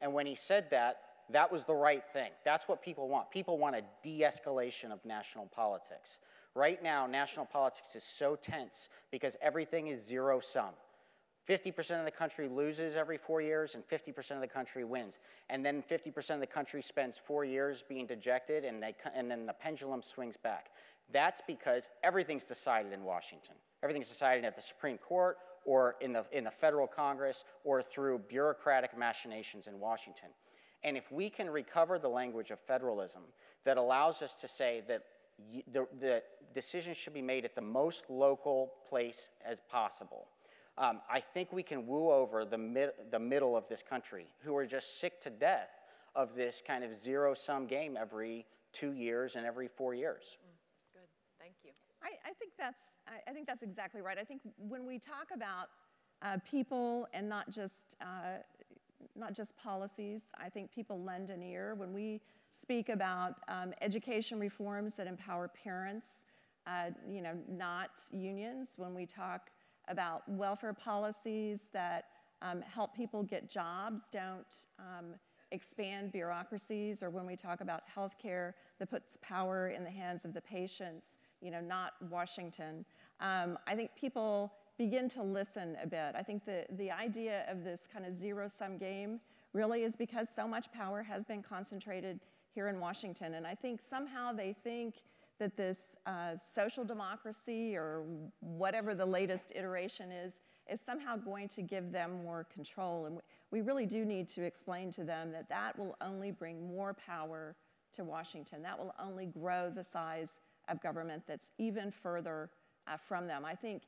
And when he said that, that was the right thing. That's what people want. People want a de-escalation of national politics. Right now, national politics is so tense because everything is zero-sum. 50% of the country loses every 4 years, and 50% of the country wins. And then 50% of the country spends 4 years being dejected, and then the pendulum swings back. That's because everything's decided in Washington. Everything's decided at the Supreme Court, or in the federal Congress, or through bureaucratic machinations in Washington. And if we can recover the language of federalism that allows us to say that the decisions should be made at the most local place as possible, I think we can woo over the middle of this country, who are just sick to death of this kind of zero-sum game every 2 years and every 4 years. Good, thank you. I think that's exactly right. I think when we talk about people and not just policies, I think people lend an ear. When we speak about education reforms that empower parents, not unions, when we talk about welfare policies that help people get jobs, don't expand bureaucracies, or when we talk about healthcare that puts power in the hands of the patients, not Washington. I think people begin to listen a bit. I think the idea of this kind of zero-sum game really is because so much power has been concentrated here in Washington. And I think somehow they think that this social democracy, or whatever the latest iteration is somehow going to give them more control. And we really do need to explain to them that that will only bring more power to Washington. That will only grow the size of government that's even further from them. I think,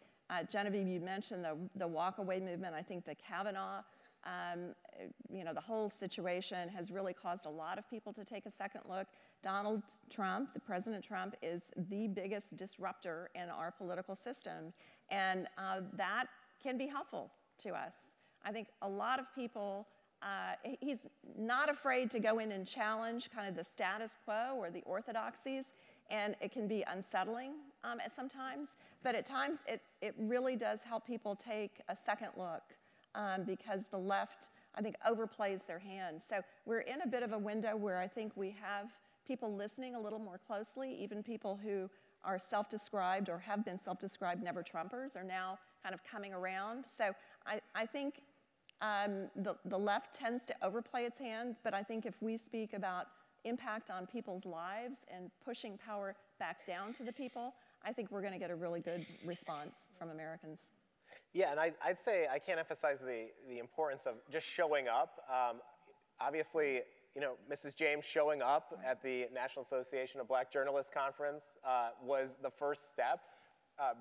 Genevieve, you mentioned the walk-away movement. I think the Kavanaugh, the whole situation has really caused a lot of people to take a second look. Donald Trump, President Trump, is the biggest disruptor in our political system, and that can be helpful to us. I think a lot of people, he's not afraid to go in and challenge kind of the status quo or the orthodoxies, and it can be unsettling at some times, but at times it really does help people take a second look because the left, I think, overplays their hand. So we're in a bit of a window where I think we have people listening a little more closely. Even people who are self-described or have been self-described never-Trumpers are now kind of coming around. So I think the left tends to overplay its hand, but I think if we speak about impact on people's lives and pushing power back down to the people, I think we're going to get a really good response from Americans. Yeah, and I'd say I can't emphasize the importance of just showing up. Obviously, Mrs. James showing up at the National Association of Black Journalists Conference was the first step.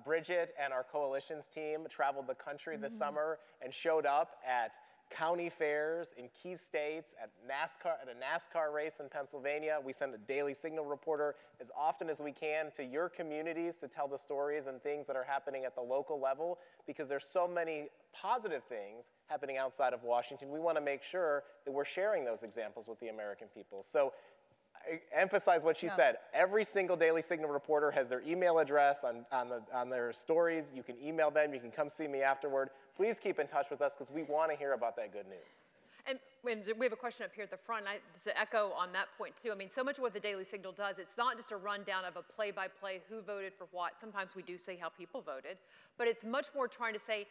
Bridget and our coalitions team traveled the country this summer and showed up at county fairs in key states, at a NASCAR race in Pennsylvania. We send a Daily Signal reporter as often as we can to your communities to tell the stories and things that are happening at the local level, because there's so many positive things happening outside of Washington. We want to make sure that we're sharing those examples with the American people. So I emphasize what she said. Every single Daily Signal reporter has their email address on their stories. You can email them. You can come see me afterward. Please keep in touch with us because we want to hear about that good news. And we have a question up here at the front. Just to echo on that point, too. I mean, so much of what the Daily Signal does, it's not just a rundown of a play-by-play, who voted for what. Sometimes we do say how people voted. But it's much more trying to say,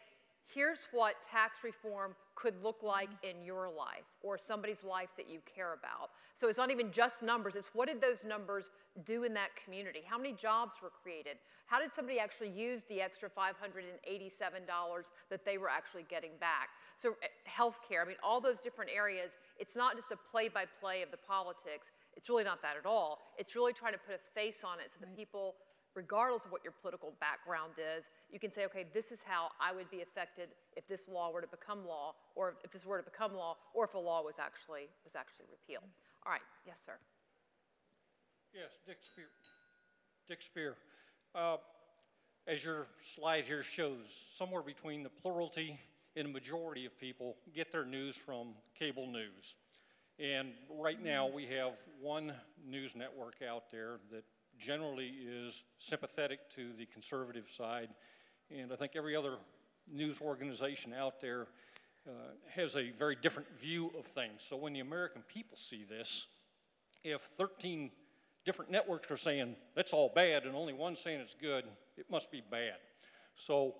here's what tax reform could look like in your life or somebody's life that you care about. So it's not even just numbers. It's what did those numbers do in that community? How many jobs were created? How did somebody actually use the extra $587 that they were actually getting back? So healthcare, I mean, all those different areas, it's not just a play-by-play of the politics. It's really not that at all. It's really trying to put a face on it so that people, regardless of what your political background is, you can say, okay, this is how I would be affected if this law were to become law, or if this were to become law, or if a law was actually repealed. All right, yes, sir. Yes, Dick Spear. Dick Spear. As your slide here shows, somewhere between the plurality and the majority of people get their news from cable news. And right now we have one news network out there that generally is sympathetic to the conservative side, and I think every other news organization out there has a very different view of things. So when the American people see this, if 13 different networks are saying that's all bad and only one saying it's good, it must be bad. So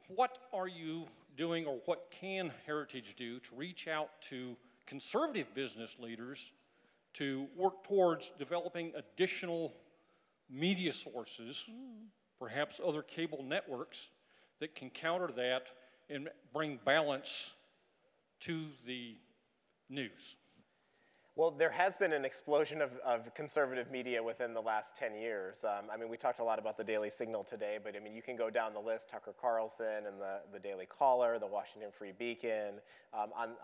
what are you doing, or what can Heritage do to reach out to conservative business leaders to work towards developing additional media sources, perhaps other cable networks, that can counter that and bring balance to the news? Well, there has been an explosion of conservative media within the last 10 years. I mean, we talked a lot about the Daily Signal today, but I mean, you can go down the list, Tucker Carlson and the Daily Caller, the Washington Free Beacon, on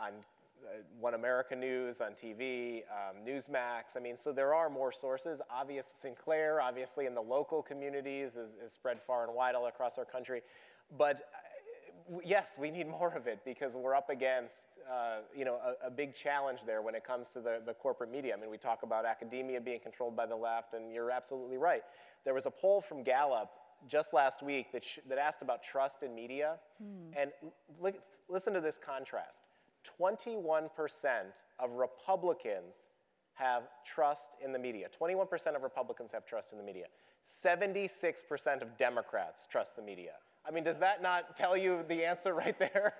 One America News on TV, Newsmax. I mean, so there are more sources. Sinclair, obviously, in the local communities is spread far and wide all across our country. But yes, we need more of it because we're up against a big challenge there when it comes to the corporate media. I mean, we talk about academia being controlled by the left, and you're absolutely right. There was a poll from Gallup just last week that asked about trust in media. And listen to this contrast. 21% of Republicans have trust in the media. 21% of Republicans have trust in the media. 76% of Democrats trust the media. I mean, does that not tell you the answer right there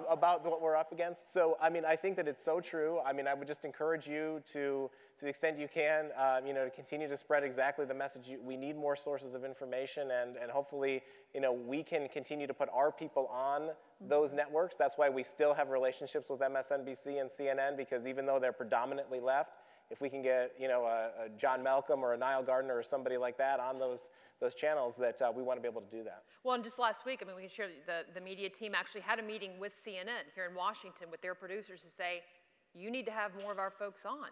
about what we're up against? So, I mean, I think that it's so true. I mean, I would just encourage you to the extent you can, to continue to spread exactly the message. We need more sources of information, and hopefully, we can continue to put our people on those networks. That's why we still have relationships with MSNBC and CNN, because even though they're predominantly left, if we can get, a John Malcolm or a Niall Gardner or somebody like that on those channels, that we want to be able to do that. Well, and just last week, I mean, we can share the media team actually had a meeting with CNN here in Washington with their producers to say, you need to have more of our folks on.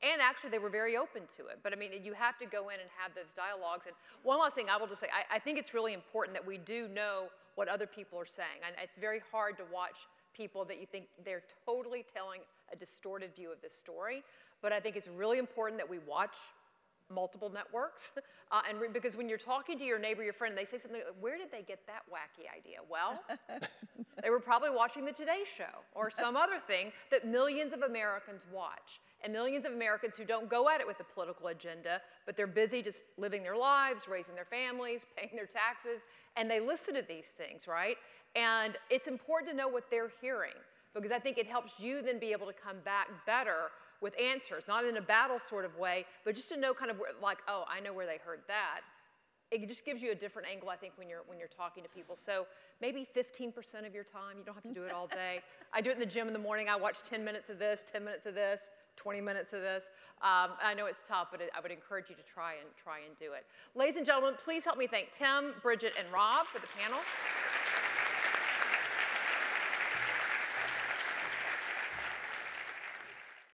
And actually, they were very open to it. But I mean, you have to go in and have those dialogues. And one last thing I will just say, I think it's really important that we do know what other people are saying. And it's very hard to watch people that you think they're totally telling a distorted view of this story. But I think it's really important that we watch multiple networks. Because when you're talking to your neighbor, your friend, and they say something, where did they get that wacky idea? Well, they were probably watching the Today Show or some other thing that millions of Americans watch. And millions of Americans who don't go at it with a political agenda, but they're busy just living their lives, raising their families, paying their taxes, and they listen to these things, right? And it's important to know what they're hearing, because I think it helps you then be able to come back better with answers, not in a battle sort of way, but just to know kind of like, oh, I know where they heard that. It just gives you a different angle, I think, when you're talking to people. So maybe 15% of your time. You don't have to do it all day. I do it in the gym in the morning. I watch 10 minutes of this, 10 minutes of this, 20 minutes of this. I know it's tough, but I would encourage you to try and do it. Ladies and gentlemen, please help me thank Tim, Bridget, and Rob for the panel.